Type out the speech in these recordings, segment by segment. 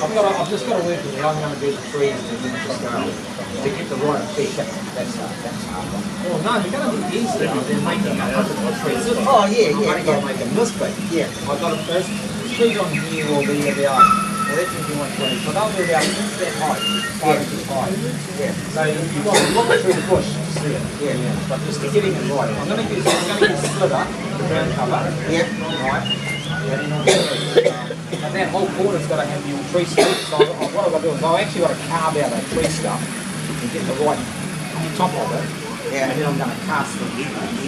I've just got to work with how I'm going to do the trees and then just go to get the right effect. That's hard. Well, no, they're going to be easy. They're making 100 trees. Oh, yeah. I've only got to make them this big. Yeah. I've got those trees on here will be about, well, that's 21, 20. So they'll be about that height, 5 inches high. Yeah. So you've got to look through the bush to see it. Yeah. But just getting it right. I'm going to use a slitter, the ground cover. Yeah. Right. And that whole corner's got to have your tree stump. So what I've got to do is I've actually got to carve out that tree stump and get the right top of it. Yeah. And then I'm going to cast them.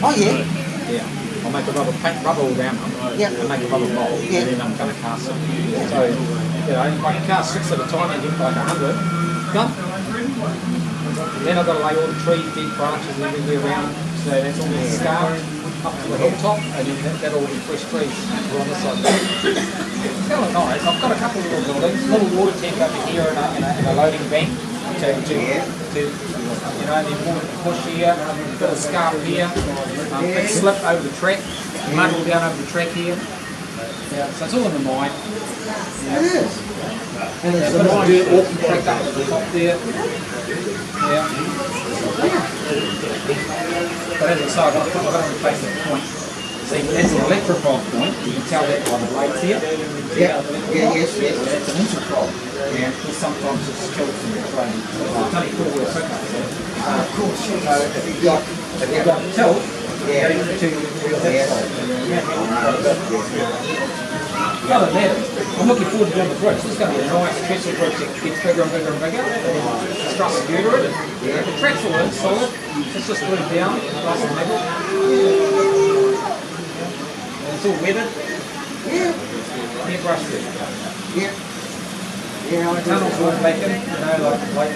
Oh, yeah? Yeah. I'll make a paint rubber all around them. Yeah. And make a rubber mold. Yeah. And then I'm going to cast them. Yeah. So, you know, I can cast 6 at a time and get like 100. Done. And then I've got to lay all the trees, dead branches everywhere around. So that's all the scarred up to the hilltop, and then that'll be fresh trees on the side. It's kind of nice. I've got a couple of little buildings, little water tank over here and a loading bank to you know, then push here, got a scarp here, big slip over the track, mud all down over the track here. Yeah, so it's all in the mine. Yeah. It is. And there's a nice dirt walking track up at the top there. Yeah. But as I say, I've got to replace the point. See, that's an electrified point. You can tell that by the blades here. Yes. That's an intercrol. Yeah. Because sometimes it's tilts in the train. It's only 4-wheel pickup. Of course. So if you've got tilt, you need to wheel that side. Other than that, I'm looking forward to doing the bridge. This is going to be a nice trestle bridge that gets bigger and bigger and bigger. Truss and girder it. Yeah. The track's all in solid. It's just glued down, nice and level. And it's all weathered. Yeah. Airbrush there. Yeah. Yeah, the tunnel's all blackened, you know, like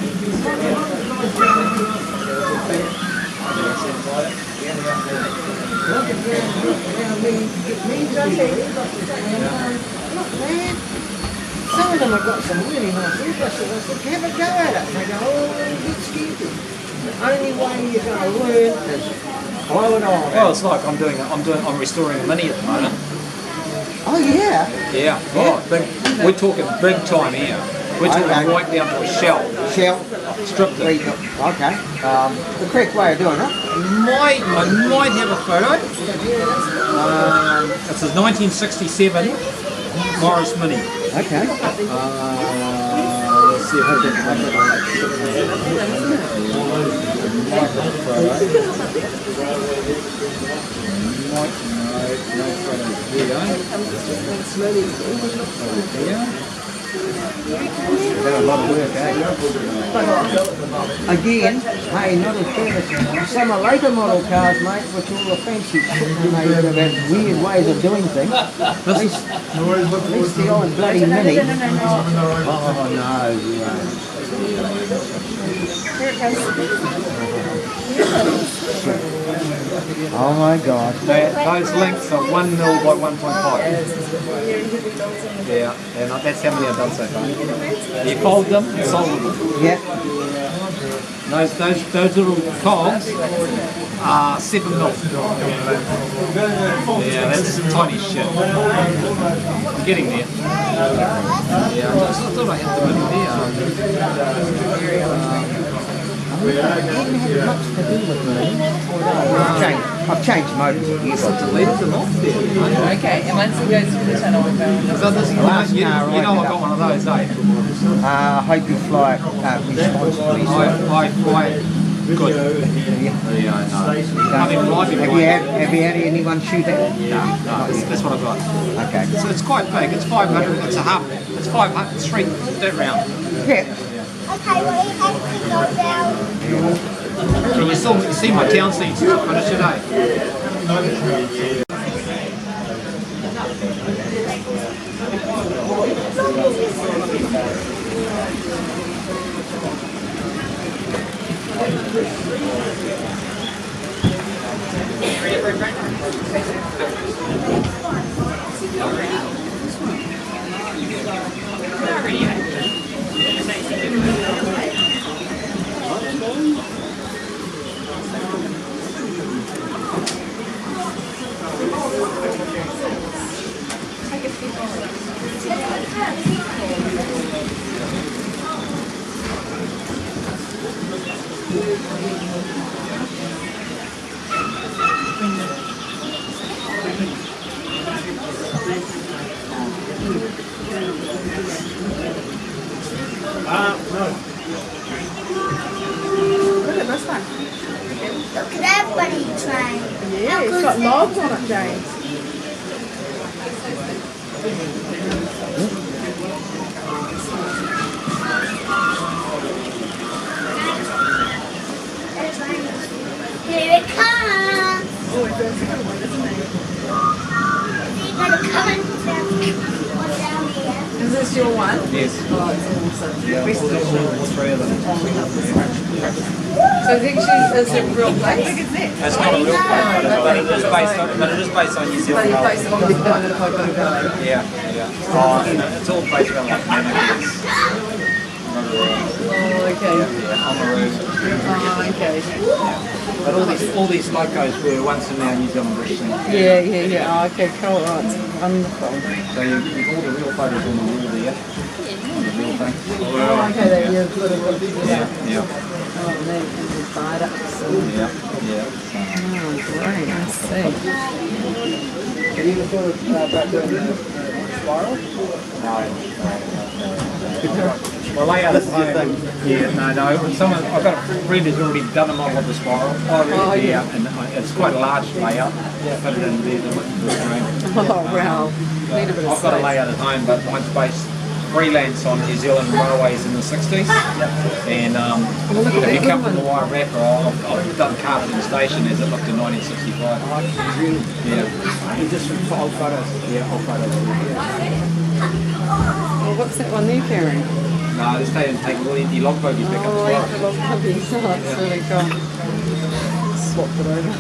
Some of them have got some really nice airbrushes. I said, have a go at it. And they go, oh, it's stupid. The only way you're going to learn is blow it on. well, it's like I'm restoring a Mini at the moment. Oh, yeah? Yeah. Oh, we're talking big time here. We're talking right down to a shell. Stripped it. Okay. The correct way of doing it. I might have a photo. It's a 1967 Morris Mini. Okay. Let's see if I Again, hey, not as bad as some of later model cars, mate, which all the fancy made have weird ways of doing things. At least the old bloody Mini. Oh no, Here it comes. oh my God. Those lengths are 1 mil by 1.5. Yeah, that's how many I've done so far. You fold them, solve them. Yeah. Those little cogs are 7 mil. Yeah, that's tiny shit. I'm getting there. Yeah, I thought I had the middle there. I didn't have much to do with me. I've changed motors a few times. Deleted them off there. Okay, and once it goes through the tunnel, we found So this, you know I got one of those, eh? I hope you fly responsibly. Good. Yeah, I know. I mean, Have you had anyone shoot at it? No, that's what I've got. Okay. So it's quite big. It's 500. It's a half. It's 500. It's 3 dirt round. Yeah. Okay, well, you have to go down. Can you still see my town seats on it today? Look at this one. Look at that buddy train. Yeah, it's got logs on it, James. Here it comes. Oh, it feels good one, isn't it? It's gonna come and what's down here. Is this your one? Yes. Oh, it's awesome. Yeah, all three of them. So it's actually, is it real place? It's not a real place, but it is based on New But Zealand. you place it on the kind of Coco Valley. Yeah, yeah. Oh, and it's all based around like mannequins. Oh, okay. Yeah, on the roof. Oh, okay. But all these locos were once in our New Zealand British thing. Yeah. Oh, okay, cool. Oh, it's wonderful. So all the real photos on the wall there. The real thing. Oh, okay, there you have little bits. Yeah. Oh, and then the viaducts. Yeah. Oh, great. I see. Have you ever thought of back doing the spiral? Well, layout is home. Yeah, no. Someone, I've got a friend who's already done a model of the spiral. Oh, yeah. And it's quite a large layout. Put it in there, the room. Oh, wow. Need a bit of I've got a space. layout at home, but mine's based freelance on New Zealand railways in the 60s. And if you come from the wire wrapper, I've done Carlton Station as it looked in 1965. Yeah. Just for old photos. Yeah, old photos. Oh, what's that one there carrying? No, this day didn't take all empty log bogies back up Oh, as yeah, well. the little puppies. Oh, that's really cool. Swapped it over.